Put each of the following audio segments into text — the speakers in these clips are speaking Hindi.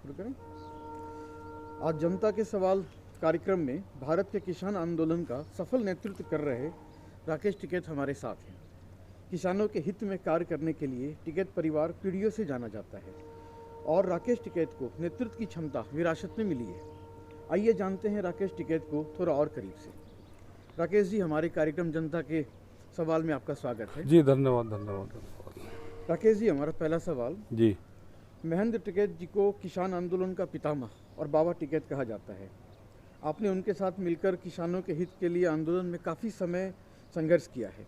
शुरू करें। आज जनता के सवाल कार्यक्रम में भारत के किसान आंदोलन का सफल नेतृत्व कर रहे राकेश टिकैत हमारे साथ हैं। किसानों के हित में कार्य करने के लिए टिकैत परिवार पीढ़ियों से जाना जाता है और राकेश टिकैत को नेतृत्व की क्षमता विरासत में मिली है। आइए जानते हैं राकेश टिकैत को थोड़ा और करीब से। राकेश जी, हमारे कार्यक्रम जनता के सवाल में आपका स्वागत है। जी धन्यवाद धन्यवाद। राकेश जी, हमारा पहला सवाल जी, महेंद्र टिकैत जी को किसान आंदोलन का पितामह और बाबा टिकैत कहा जाता है। आपने उनके साथ मिलकर किसानों के हित के लिए आंदोलन में काफ़ी समय संघर्ष किया है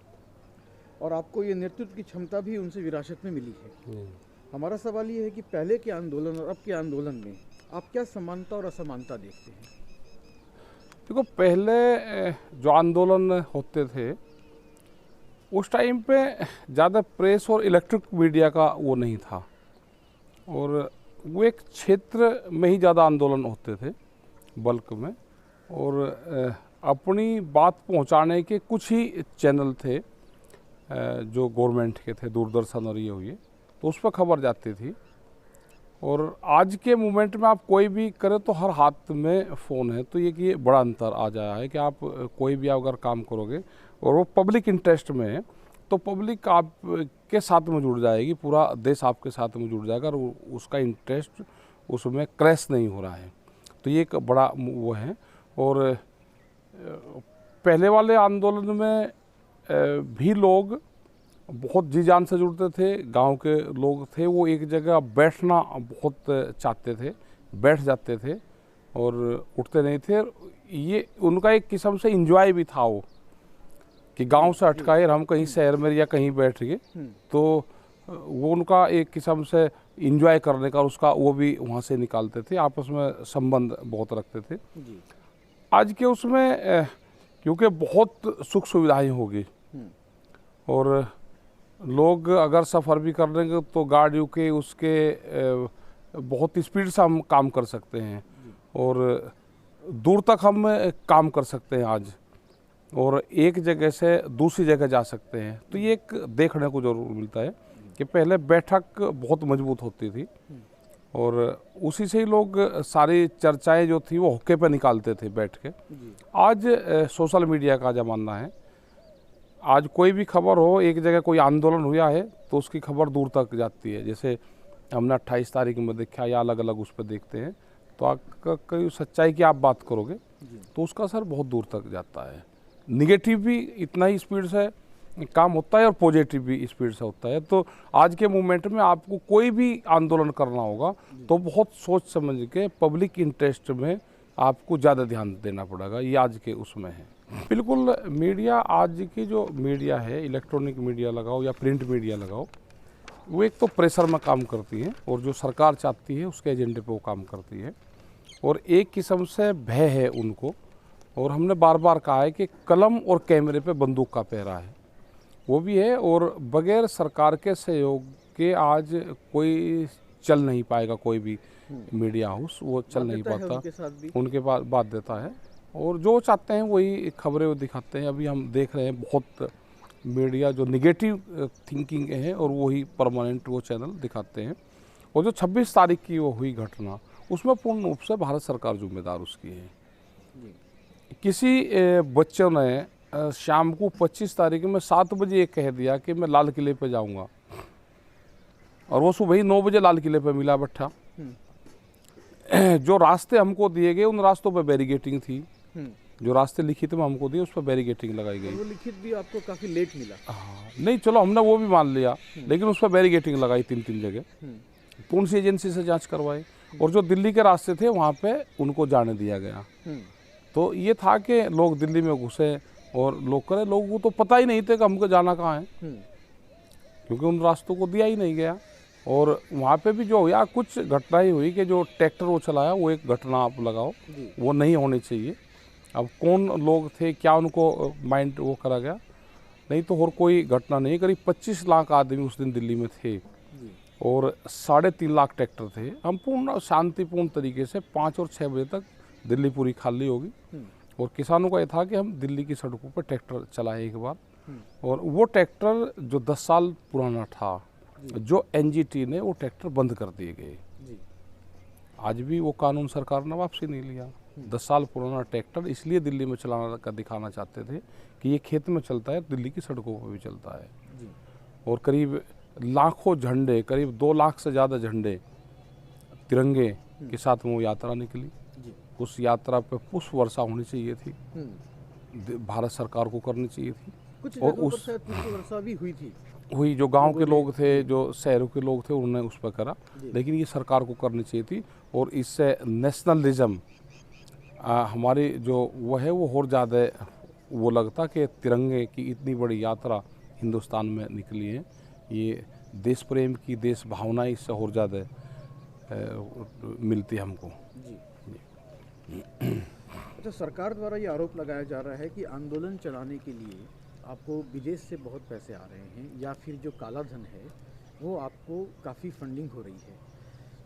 और आपको ये नेतृत्व की क्षमता भी उनसे विरासत में मिली है। हमारा सवाल ये है कि पहले के आंदोलन और अब के आंदोलन में आप क्या समानता और असमानता देखते हैं? देखो, पहले जो आंदोलन होते थे उस टाइम पे ज़्यादा प्रेस और इलेक्ट्रिक मीडिया का वो नहीं था और वो एक क्षेत्र में ही ज़्यादा आंदोलन होते थे बल्क में, और अपनी बात पहुंचाने के कुछ ही चैनल थे जो गवर्नमेंट के थे, दूरदर्शन और ये हुए, तो उस पर खबर जाती थी। और आज के मोमेंट में आप कोई भी करें तो हर हाथ में फ़ोन है, तो ये बड़ा अंतर आ जाया है कि आप कोई भी अगर काम करोगे और वो पब्लिक इंटरेस्ट में है तो पब्लिक आपके साथ में जुड़ जाएगी, पूरा देश आपके साथ में जुड़ जाएगा और उसका इंटरेस्ट उसमें क्रैश नहीं हो रहा है। तो ये एक बड़ा वो है। और पहले वाले आंदोलन में भी लोग बहुत जी जान से जुड़ते थे, गांव के लोग थे, वो एक जगह बैठना बहुत चाहते थे, बैठ जाते थे और उठते नहीं थे। ये उनका एक किस्म से एंजॉय भी था वो कि गांव से हटकाए हम कहीं शहर में या कहीं बैठ गए, तो वो उनका एक किस्म से एंजॉय करने का उसका वो भी वहाँ से निकालते थे, आपस में संबंध बहुत रखते थे। आज के उसमें क्योंकि बहुत सुख सुविधाएं होगी और लोग अगर सफ़र भी कर लेंगे तो गाड़ियों के उसके बहुत स्पीड से हम काम कर सकते हैं और दूर तक हम काम कर सकते हैं आज, और एक जगह से दूसरी जगह जा सकते हैं। तो ये एक देखने को जरूर मिलता है कि पहले बैठक बहुत मजबूत होती थी और उसी से ही लोग सारी चर्चाएं जो थी वो होके पे निकालते थे बैठ के। आज सोशल मीडिया का ज़माना है, आज कोई भी खबर हो, एक जगह कोई आंदोलन हुआ है तो उसकी खबर दूर तक जाती है। जैसे हमने 28 तारीख में देखा या अलग अलग उस पर देखते हैं, तो आपका सच्चाई की आप बात करोगे तो उसका असर बहुत दूर तक जाता है। निगेटिव भी इतना ही स्पीड से काम होता है और पॉजिटिव भी स्पीड से होता है। तो आज के मूवमेंट में आपको कोई भी आंदोलन करना होगा तो बहुत सोच समझ के पब्लिक इंटरेस्ट में आपको ज़्यादा ध्यान देना पड़ेगा, ये आज के उसमें है। बिल्कुल, मीडिया आज की जो मीडिया है, इलेक्ट्रॉनिक मीडिया लगाओ या प्रिंट मीडिया लगाओ, वो एक तो प्रेशर में काम करती है और जो सरकार चाहती है उसके एजेंडे पे वो काम करती है और एक किस्म से भय है उनको। और हमने बार बार कहा है कि कलम और कैमरे पे बंदूक का पहरा है, वो भी है, और बगैर सरकार के सहयोग के आज कोई चल नहीं पाएगा, कोई भी मीडिया हाउस वो चल नहीं पाता, उनके पास बाध्यता है और जो चाहते हैं वही खबरें वो दिखाते हैं। अभी हम देख रहे हैं बहुत मीडिया जो निगेटिव थिंकिंग है और वही परमानेंट वो चैनल दिखाते हैं। और जो 26 तारीख की वो हुई घटना, उसमें पूर्ण रूप से भारत सरकार जिम्मेदार उसकी है। किसी बच्चों ने शाम को 25 तारीख में 7 बजे ये कह दिया कि मैं लाल किले पे जाऊंगा और वो सुबह ही 9 बजे लाल किले पे मिला बैठा। जो रास्ते हमको दिए गए उन रास्तों पे बैरिकेटिंग थी, जो रास्ते लिखित में हमको दिए उस पर बैरिकेटिंग लगाई गई। वो लिखित भी आपको काफ़ी लेट मिला। हाँ, नहीं चलो हमने वो भी मान लिया, लेकिन उस पर बैरिकेटिंग लगाई 3-3 जगह, पुलिस एजेंसी से जांच करवाई और जो दिल्ली के रास्ते थे वहाँ पे उनको जाने दिया गया। तो ये था कि लोग दिल्ली में घुसे और लोग करें, लोगों को तो पता ही नहीं था कि हमको जाना कहाँ है, क्योंकि उन रास्तों को दिया ही नहीं गया। और वहाँ पे भी जो हुआ, कुछ घटनाएं हुई कि जो ट्रैक्टर वो चलाया वो एक घटना आप लगाओ, वो नहीं होनी चाहिए। अब कौन लोग थे, क्या उनको माइंड वो करा गया, नहीं तो और कोई घटना नहीं। करीब 25 लाख आदमी उस दिन दिल्ली में थे और 3.5 लाख ट्रैक्टर थे। हम पूर्ण शांतिपूर्ण तरीके से 5 और 6 बजे तक दिल्ली पूरी खाली होगी और किसानों का ये था कि हम दिल्ली की सड़कों पर ट्रैक्टर चलाए एक बार। और वो ट्रैक्टर जो 10 साल पुराना था, जो एनजीटी ने वो ट्रैक्टर बंद कर दिए गए। आज भी वो कानून सरकार ने वापसी नहीं लिया। 10 साल पुराना ट्रैक्टर इसलिए दिल्ली में चलाना का दिखाना चाहते थे कि ये खेत में चलता है, दिल्ली की सड़कों पर भी चलता है। जी। और करीब लाखों झंडे, करीब 2 लाख से ज़्यादा झंडे तिरंगे के साथ में वो यात्रा निकली। जी। उस यात्रा पे पुष्प वर्षा होनी चाहिए थी, भारत सरकार को करनी चाहिए थी। कुछ और जगहों पर उस शायद पुष्प वर्षा भी हुई थी। हुई, जो गांव के लोग थे, जो शहरों के लोग थे, उन्होंने उस पर करा, जी। लेकिन ये सरकार को करनी चाहिए थी। और इससे नेशनलिज्म हमारी जो वो है वो और ज़्यादा वो लगता कि तिरंगे की इतनी बड़ी यात्रा हिंदुस्तान में निकली है, ये देश प्रेम की, देश भावना इससे और ज़्यादा मिलती है हमको। जी। अच्छा, सरकार द्वारा ये आरोप लगाया जा रहा है कि आंदोलन चलाने के लिए आपको विदेश से बहुत पैसे आ रहे हैं, या फिर जो काला धन है वो आपको काफ़ी फंडिंग हो रही है।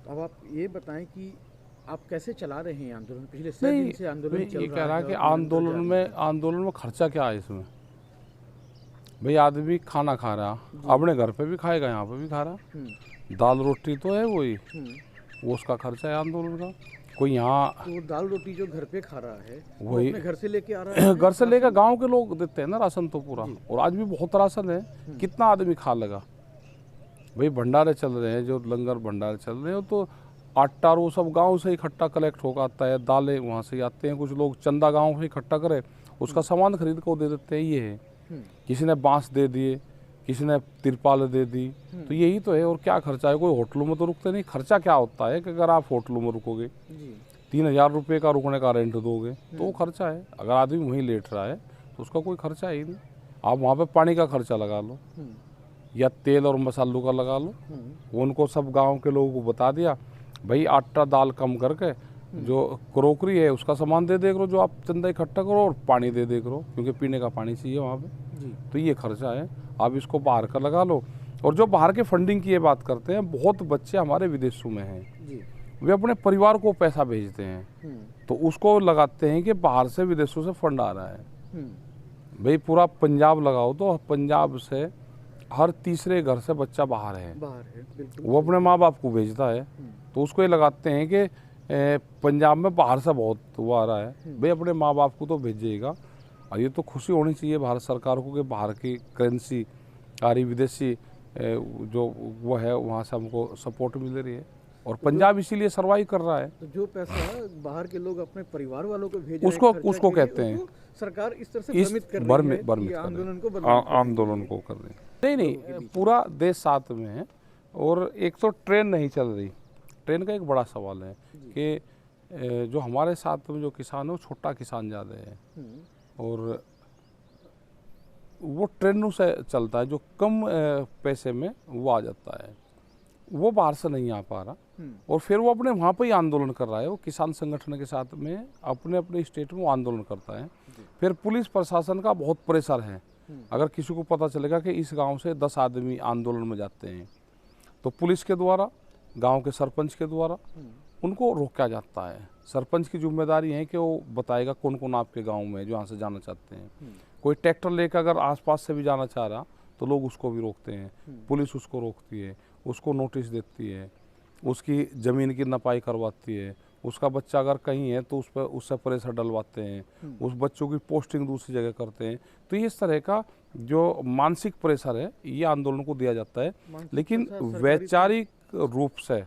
तो अब आप ये बताएं कि आप कैसे चला रहे हैं आंदोलन? पिछले 6 दिन से आंदोलन चल ये रहा कह रहा है है कि और आंदोलन में खर्चा क्या है इसमें? भाई आदमी खाना खा रहा, अपने घर पे भी खाएगा, यहाँ पे भी खा रहा, दाल रोटी तो है वही, वो उसका खर्चा है आंदोलन का। कोई यहाँ तो दाल रोटी जो घर पे खा रहा है वही अपने घर से लेके आ रहा है। घर से लेकर गांव के लोग देते हैं ना राशन तो पूरा, और आज भी बहुत राशन है, कितना आदमी खा लगा। भाई भंडारे चल रहे हैं, जो लंगर भंडारे चल रहे हैं, तो आटा वो सब गांव से इकट्ठा कलेक्ट होकर आता है, दालें वहाँ से आते हैं, कुछ लोग चंदा गांव से इकट्ठा करे, उसका सामान खरीद कर दे देते हैं। ये है, किसी ने बांस दे दिए, किसी ने तिरपाल दे दी, तो यही तो है। और क्या खर्चा है? कोई होटलों में तो रुकते नहीं। खर्चा क्या होता है कि अगर आप होटलों में रुकोगे, 3000 रुपये का रुकने का रेंट दोगे तो वो खर्चा है। अगर आदमी वहीं लेट रहा है तो उसका कोई खर्चा ही नहीं। आप वहाँ पे पानी का खर्चा लगा लो, या तेल और मसालों का लगा लो। उनको सब गांव के लोगों को बता दिया, भाई आटा दाल कम करके जो क्रोकरी है उसका सामान दे दे करो, जो आप चंदा इकट्ठा करो, और पानी दे दे करो, क्योंकि पीने का पानी चाहिए वहाँ पे। तो ये खर्चा है, आप इसको बाहर का लगा लो। और जो बाहर के फंडिंग की ये बात करते हैं, बहुत बच्चे हमारे विदेशों में हैं, वे अपने परिवार को पैसा भेजते हैं, तो उसको लगाते हैं कि बाहर से विदेशों से फंड आ रहा है। भाई पूरा पंजाब लगाओ तो पंजाब से हर तीसरे घर से बच्चा बाहर है, वो अपने माँ बाप को भेजता है, तो उसको ये लगाते हैं कि पंजाब में बाहर से बहुत वो आ रहा है। भाई अपने माँ बाप को तो भेजिएगा, और ये तो खुशी होनी चाहिए भारत सरकार को कि बाहर की करेंसी आ रही, विदेशी जो वो है वहाँ से हमको सपोर्ट मिल रही है, और पंजाब इसीलिए सर्वाइव कर रहा है। तो जो पैसा बाहर के लोग अपने परिवार वालों को भेज उसको कहते हैं सरकार इस तरह से भ्रमित कर रही है, आंदोलन को कर रही है। नहीं, पूरा देश साथ में है। और एक तो ट्रेन नहीं चल रही, ट्रेन का एक बड़ा सवाल है कि जो हमारे साथ में जो किसान है वो छोटा किसान ज़्यादा है, और वो ट्रेनों से चलता है, जो कम पैसे में वो आ जाता है, वो बाहर से नहीं आ पा रहा। और फिर वो अपने वहाँ पर ही आंदोलन कर रहा है, वो किसान संगठन के साथ में अपने अपने स्टेट में वो आंदोलन करता है। फिर पुलिस प्रशासन का बहुत प्रेशर है, अगर किसी को पता चलेगा कि इस गांव से 10 आदमी आंदोलन में जाते हैं, तो पुलिस के द्वारा, गांव के सरपंच के द्वारा उनको रोका जाता है। सरपंच की जिम्मेदारी है कि वो बताएगा कौन कौन आपके गांव में है जो यहाँ से जाना चाहते हैं। कोई ट्रैक्टर लेकर अगर आसपास से भी जाना चाह रहा तो लोग उसको भी रोकते हैं, पुलिस उसको रोकती है, उसको नोटिस देती है, उसकी ज़मीन की नपाई करवाती है, उसका बच्चा अगर कहीं है तो उस पर उससे प्रेशर डलवाते हैं, उस बच्चों की पोस्टिंग दूसरी जगह करते हैं। तो ये इस तरह का जो मानसिक प्रेशर है ये आंदोलन को दिया जाता है। लेकिन वैचारिक रूप से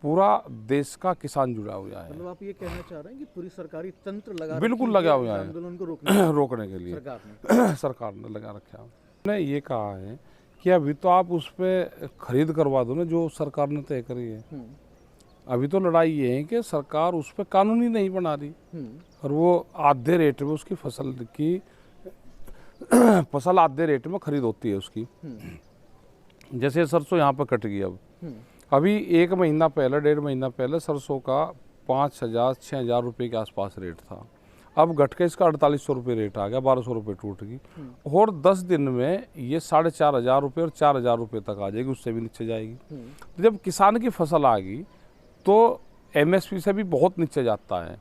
पूरा देश का किसान जुड़ा हुआ है। मतलब आप ये कहना चाह रहे हैं कि पूरी सरकारी तंत्र लगा बिल्कुल लगा हुआ है आंदोलन को रोकने के लिए सरकार ने लगा रखा है। ने ये कहा है कि अभी तो आप उस पर खरीद करवा दो ना जो सरकार ने तय करी है। अभी तो लड़ाई ये है कि सरकार उस पर कानून ही नहीं बना रही, और वो आधे रेट में उसकी फसल आधे रेट में खरीद होती है उसकी। जैसे सरसों यहाँ पर कट गई, अभी 1 महीना पहले 1.5 महीना पहले सरसों का 5,000-6,000 रुपये के आसपास रेट था। अब घट के इसका 4800 रुपये रेट आ गया, 1200 रुपये टूट गई, और 10 दिन में ये 4,500 रुपये और 4,000 रुपये तक आ जाएगी, उससे भी नीचे जाएगी। तो जब किसान की फसल आ गई तो MSP से भी बहुत नीचे जाता है,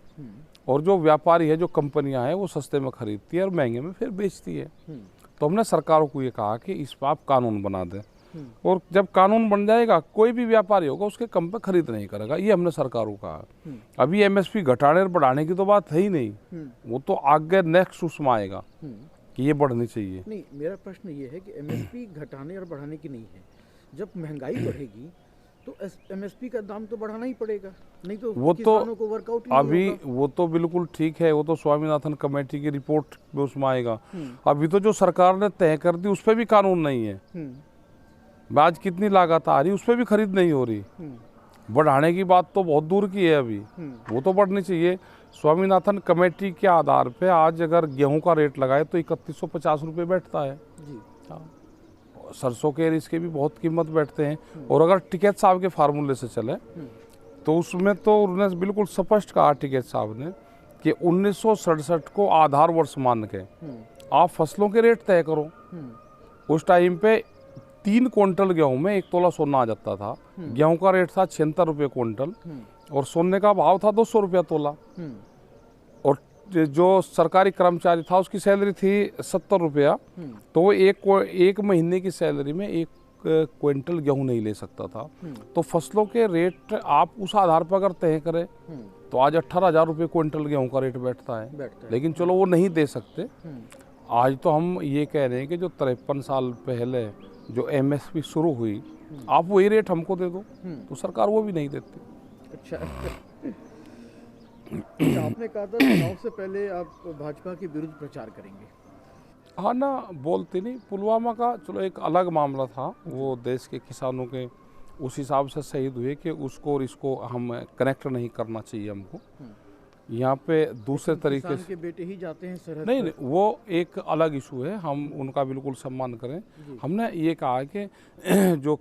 और जो व्यापारी है, जो कंपनियां हैं, वो सस्ते में खरीदती है और महंगे में फिर बेचती है। तो हमने सरकारों को ये कहा कि इस पर आप कानून बना दें, और जब कानून बन जाएगा कोई भी व्यापारी होगा उसके कम पे खरीद नहीं करेगा। ये हमने सरकार को कहा। अभी एमएसपी घटाने और बढ़ाने की तो बात है ही नहीं, वो तो आगे नेक्स्ट उसमें आएगा कि ये बढ़नी चाहिए। नहीं, मेरा प्रश्न ये है कि एमएसपी घटाने और बढ़ाने की नहीं है। जब महंगाई बढ़ेगी तो एमएसपी का दाम तो बढ़ाना ही पड़ेगा, नहीं तो वो किसानों को वर्कआउट नहीं अभी होगा। वो तो बिल्कुल ठीक है, वो तो स्वामीनाथन कमेटी की रिपोर्ट में उसमें आएगा। अभी तो जो सरकार ने तय कर दी उस पर भी कानून नहीं है। आज कितनी लागत आ रही उस पर भी खरीद नहीं हो रही। बढ़ाने की बात तो बहुत दूर की है अभी, वो तो बढ़नी चाहिए। स्वामीनाथन कमेटी के आधार पे आज अगर गेहूं का रेट लगाए तो 3150 रुपये बैठता है जी। सरसों के इसके भी बहुत कीमत बैठते हैं। और अगर टिकैत साहब के फार्मूले से चले तो उसमें तो उन्होंने बिल्कुल स्पष्ट कहा टिकैत साहब ने कि 1967 को आधार वर्ष मान के आप फसलों के रेट तय करो। उस टाइम पे 3 क्विंटल गेहूं में 1 तोला सोना आ जाता था। गेहूं का रेट था 76 रुपये क्विंटल और सोने का भाव था 200 रुपया तोला। और जो सरकारी कर्मचारी था उसकी सैलरी थी 70 रुपया, तो वो एक महीने की सैलरी में 1 क्विंटल गेहूं नहीं ले सकता था। तो फसलों के रेट आप उस आधार पर अगर तय करें तो आज 18,000 रुपये क्विंटल गेहूं का रेट बैठता है। लेकिन चलो वो नहीं दे सकते। आज तो हम ये कह रहे हैं कि जो 53 साल पहले जो एमएसपी शुरू हुई आप वही रेट हमको दे दो, तो सरकार वो भी नहीं देती। अच्छा, आपने कहा था चुनाव से पहले आप भाजपा के विरुद्ध प्रचार करेंगे। हाँ ना, बोलते नहीं। पुलवामा का चलो एक अलग मामला था, वो देश के किसानों के उस हिसाब से शहीद हुए कि उसको और इसको हम कनेक्ट नहीं करना चाहिए हमको। यहाँ पे दूसरे तरीके से के बेटे ही जाते हैं सरहद नहीं, वो एक अलग इशू है, हम उनका बिल्कुल सम्मान करें। हमने ये कहा कि जो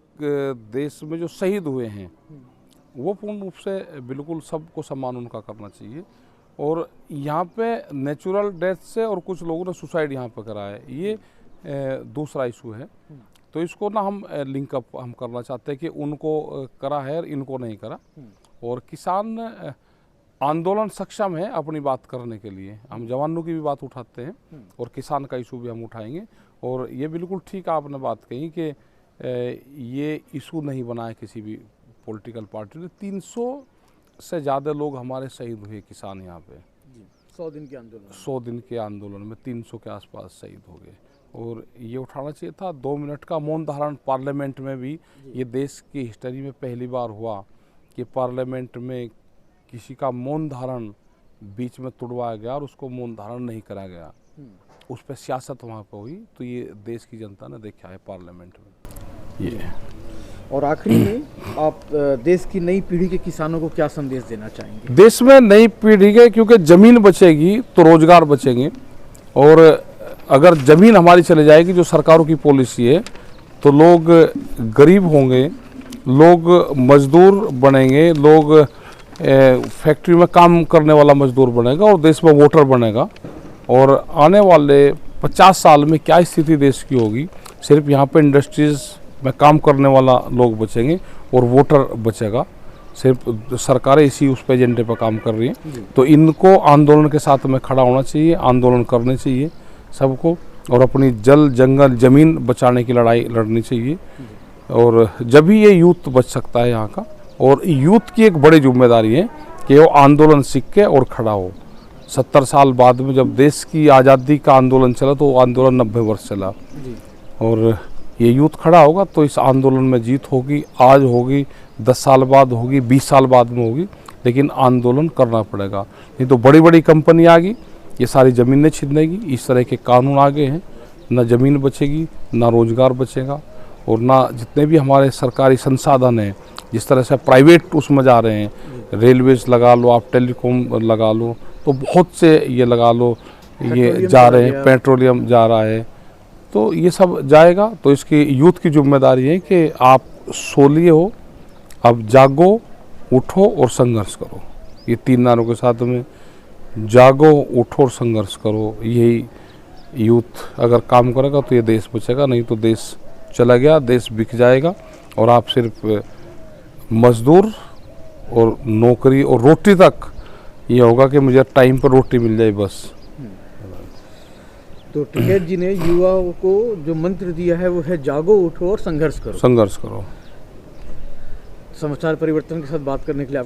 देश में जो शहीद हुए हैं वो पूर्ण रूप से बिल्कुल सबको सम्मान उनका करना चाहिए। और यहाँ पे नेचुरल डेथ से और कुछ लोगों ने सुसाइड यहाँ पे करा है, ये दूसरा इशू है। तो इसको ना हम लिंकअप हम करना चाहते हैं कि उनको करा है और इनको नहीं करा। और किसान आंदोलन सक्षम है अपनी बात करने के लिए। हम जवानों की भी बात उठाते हैं और किसान का इशू भी हम उठाएंगे। और ये बिल्कुल ठीक आपने बात कही कि ये इशू नहीं बनाया किसी भी पॉलिटिकल पार्टी ने। 300 से ज़्यादा लोग हमारे शहीद हुए किसान यहाँ पे 100 दिन के आंदोलन 100 दिन के आंदोलन में 300 के आसपास शहीद हो गए। और ये उठाना चाहिए था। 2 मिनट का मौन धारण पार्लियामेंट में भी, ये देश की हिस्ट्री में पहली बार हुआ कि पार्लियामेंट में किसी का मौन धारण बीच में तोड़वाया गया और उसको मौन धारण नहीं करा गया। उस पर सियासत वहाँ पर हुई। तो ये देश की जनता ने देखा है पार्लियामेंट में ये। और आखिरी में आप देश की नई पीढ़ी के किसानों को क्या संदेश देना चाहेंगे? देश में नई पीढ़ी के, क्योंकि जमीन बचेगी तो रोजगार बचेंगे। और अगर जमीन हमारी चले जाएगी, जो सरकारों की पॉलिसी है, तो लोग गरीब होंगे, लोग मजदूर बनेंगे, लोग फैक्ट्री में काम करने वाला मजदूर बनेगा और देश में वोटर बनेगा। और आने वाले 50 साल में क्या स्थिति देश की होगी, सिर्फ यहाँ पे इंडस्ट्रीज में काम करने वाला लोग बचेंगे और वोटर बचेगा। सिर्फ सरकारें इसी उस पे एजेंडे पर काम कर रही हैं। तो इनको आंदोलन के साथ में खड़ा होना चाहिए, आंदोलन करने चाहिए सबको, और अपनी जल जंगल जमीन बचाने की लड़ाई लड़नी चाहिए। और जब ही ये यूथ बच सकता है यहाँ का। और यूथ की एक बड़ी जिम्मेदारी है कि वो आंदोलन सीख के और खड़ा हो। 70 साल बाद में जब देश की आज़ादी का आंदोलन चला तो वो आंदोलन 90 वर्ष चला। और ये यूथ खड़ा होगा तो इस आंदोलन में जीत होगी। आज होगी, 10 साल बाद होगी, 20 साल बाद में होगी, लेकिन आंदोलन करना पड़ेगा। नहीं तो बड़ी बड़ी कंपनी आ गई, ये सारी ज़मीनें छीनेगी। इस तरह के कानून आ गए हैं, ना ज़मीन बचेगी, ना रोज़गार बचेगा, और ना जितने भी हमारे सरकारी संसाधन हैं, जिस तरह से प्राइवेट उसमें जा रहे हैं, रेलवेज लगा लो, आप टेलीकॉम लगा लो, तो बहुत से ये लगा लो, ये जा रहे हैं, पेट्रोलियम जा रहा है, तो ये सब जाएगा। तो इसकी यूथ की जिम्मेदारी है कि आप सोलिए हो, अब जागो, उठो और संघर्ष करो। ये 3 नारों के साथ में जागो, उठो और संघर्ष करो। यही यूथ अगर काम करेगा तो ये देश बचेगा, नहीं तो देश चला गया, देश बिक जाएगा और आप सिर्फ मजदूर और नौकरी और रोटी तक ये होगा कि मुझे टाइम पर रोटी मिल जाए बस। तो टिकैत जी ने युवाओं को जो मंत्र दिया है वो है जागो, उठो और संघर्ष करो। संघर्ष करो। समाचार परिवर्तन के साथ बात करने के लिए